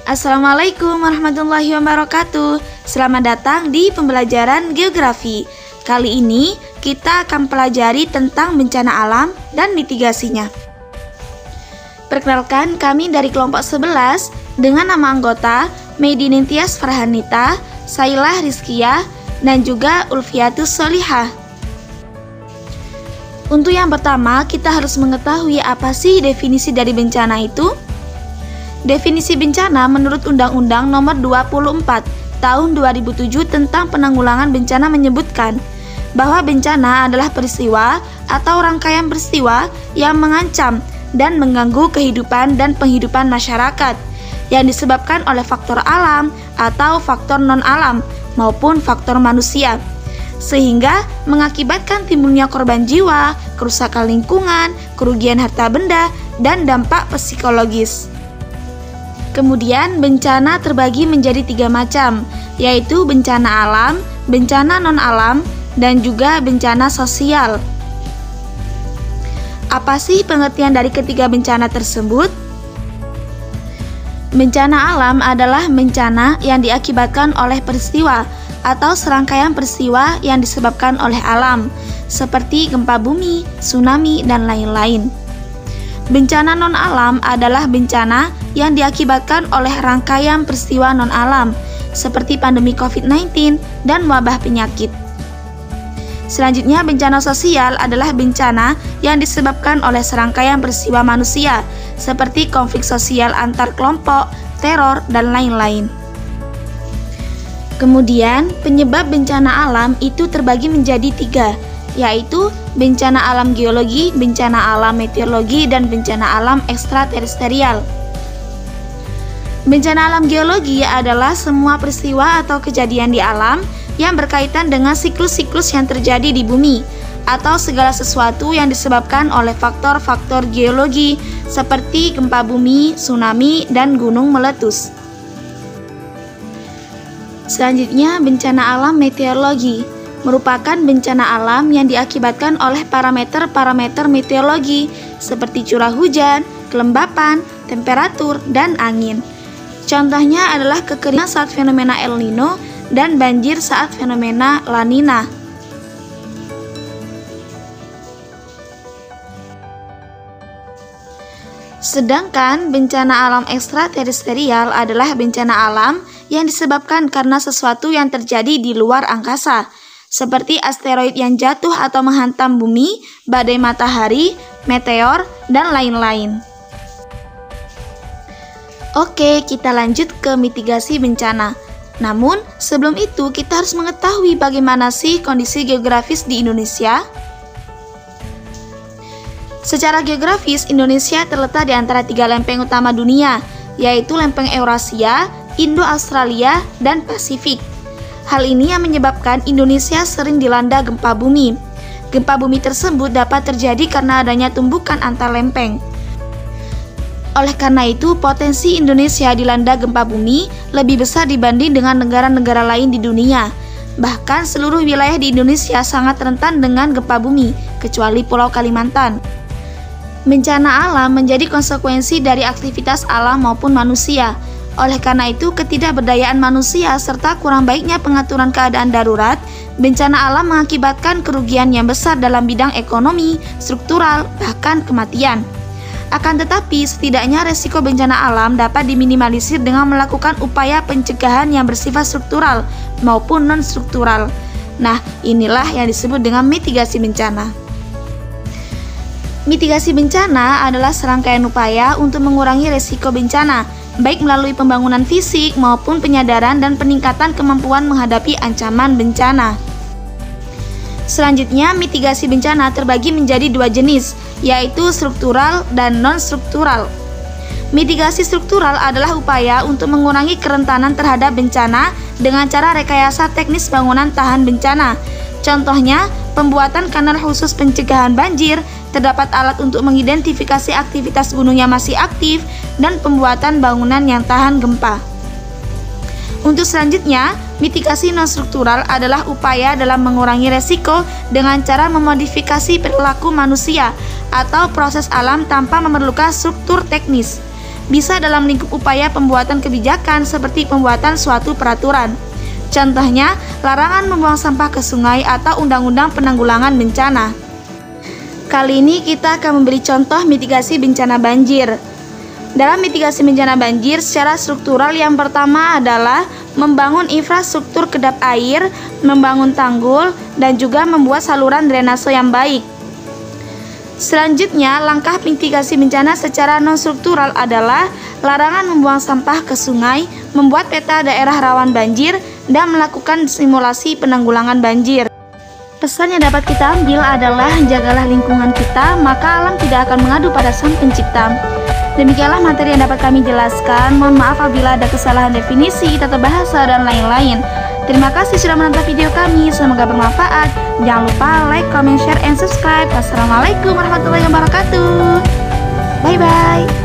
Assalamualaikum warahmatullahi wabarakatuh. Selamat datang di pembelajaran geografi. Kali ini kita akan pelajari tentang bencana alam dan mitigasinya. Perkenalkan, kami dari kelompok 11 dengan nama anggota Medi Nintias Farhanita, Sailah Rizkiyah, dan juga Ulfiatus Solihah. Untuk yang pertama, kita harus mengetahui apa sih definisi dari bencana itu. Definisi bencana menurut Undang-Undang Nomor 24 Tahun 2007 tentang Penanggulangan Bencana menyebutkan bahwa bencana adalah peristiwa atau rangkaian peristiwa yang mengancam dan mengganggu kehidupan dan penghidupan masyarakat yang disebabkan oleh faktor alam atau faktor non-alam maupun faktor manusia, sehingga mengakibatkan timbulnya korban jiwa, kerusakan lingkungan, kerugian harta benda, dan dampak psikologis. Kemudian bencana terbagi menjadi 3 macam, yaitu bencana alam, bencana non-alam, dan juga bencana sosial. Apa sih pengertian dari ketiga bencana tersebut? Bencana alam adalah bencana yang diakibatkan oleh peristiwa atau serangkaian peristiwa yang disebabkan oleh alam, seperti gempa bumi, tsunami, dan lain-lain. Bencana non-alam adalah bencana yang diakibatkan oleh rangkaian peristiwa non-alam, seperti pandemi COVID-19 dan wabah penyakit. Selanjutnya, bencana sosial adalah bencana yang disebabkan oleh serangkaian peristiwa manusia, seperti konflik sosial antar kelompok, teror, dan lain-lain. Kemudian, penyebab bencana alam itu terbagi menjadi 3, yaitu bencana alam geologi, bencana alam meteorologi, dan bencana alam ekstraterestrial. Bencana alam geologi adalah semua peristiwa atau kejadian di alam yang berkaitan dengan siklus-siklus yang terjadi di bumi, atau segala sesuatu yang disebabkan oleh faktor-faktor geologi seperti gempa bumi, tsunami, dan gunung meletus. Selanjutnya, bencana alam meteorologi merupakan bencana alam yang diakibatkan oleh parameter-parameter meteorologi seperti curah hujan, kelembapan, temperatur, dan angin. Contohnya adalah kekeringan saat fenomena El Nino dan banjir saat fenomena La Nina. Sedangkan bencana alam ekstraterestrial adalah bencana alam yang disebabkan karena sesuatu yang terjadi di luar angkasa, seperti asteroid yang jatuh atau menghantam bumi, badai matahari, meteor, dan lain-lain. Oke, kita lanjut ke mitigasi bencana. Namun, sebelum itu kita harus mengetahui bagaimana sih kondisi geografis di Indonesia. Secara geografis, Indonesia terletak di antara 3 lempeng utama dunia, yaitu lempeng Eurasia, Indo-Australia, dan Pasifik. Hal ini yang menyebabkan Indonesia sering dilanda gempa bumi. Gempa bumi tersebut dapat terjadi karena adanya tumbukan antar lempeng. Oleh karena itu, potensi Indonesia dilanda gempa bumi lebih besar dibanding dengan negara-negara lain di dunia. Bahkan seluruh wilayah di Indonesia sangat rentan dengan gempa bumi, kecuali Pulau Kalimantan. Bencana alam menjadi konsekuensi dari aktivitas alam maupun manusia. Oleh karena itu, ketidakberdayaan manusia serta kurang baiknya pengaturan keadaan darurat, bencana alam mengakibatkan kerugian yang besar dalam bidang ekonomi, struktural, bahkan kematian. Akan tetapi, setidaknya resiko bencana alam dapat diminimalisir dengan melakukan upaya pencegahan yang bersifat struktural maupun non-struktural. Nah, inilah yang disebut dengan mitigasi bencana. Mitigasi bencana adalah serangkaian upaya untuk mengurangi resiko bencana, baik melalui pembangunan fisik maupun penyadaran dan peningkatan kemampuan menghadapi ancaman bencana. Selanjutnya, mitigasi bencana terbagi menjadi 2 jenis, yaitu struktural dan non-struktural. Mitigasi struktural adalah upaya untuk mengurangi kerentanan terhadap bencana dengan cara rekayasa teknis bangunan tahan bencana. Contohnya, pembuatan kanal khusus pencegahan banjir, terdapat alat untuk mengidentifikasi aktivitas gunung yang masih aktif, dan pembuatan bangunan yang tahan gempa. Untuk selanjutnya, mitigasi non-struktural adalah upaya dalam mengurangi resiko dengan cara memodifikasi perilaku manusia atau proses alam tanpa memerlukan struktur teknis. bisa dalam lingkup upaya pembuatan kebijakan seperti pembuatan suatu peraturan. Contohnya, larangan membuang sampah ke sungai atau undang-undang penanggulangan bencana. Kali ini kita akan memberi contoh mitigasi bencana banjir. Dalam mitigasi bencana banjir secara struktural, yang pertama adalah membangun infrastruktur kedap air, membangun tanggul, dan juga membuat saluran drainase yang baik. Selanjutnya, langkah mitigasi bencana secara non-struktural adalah larangan membuang sampah ke sungai, membuat peta daerah rawan banjir, dan melakukan simulasi penanggulangan banjir. Pesan yang dapat kita ambil adalah jagalah lingkungan kita, maka alam tidak akan mengadu pada Sang Pencipta. Demikianlah materi yang dapat kami jelaskan. Mohon maaf apabila ada kesalahan definisi, tata bahasa, dan lain-lain. Terima kasih sudah menonton video kami, semoga bermanfaat. Jangan lupa like, comment, share, and subscribe. Wassalamualaikum warahmatullahi wabarakatuh. Bye-bye.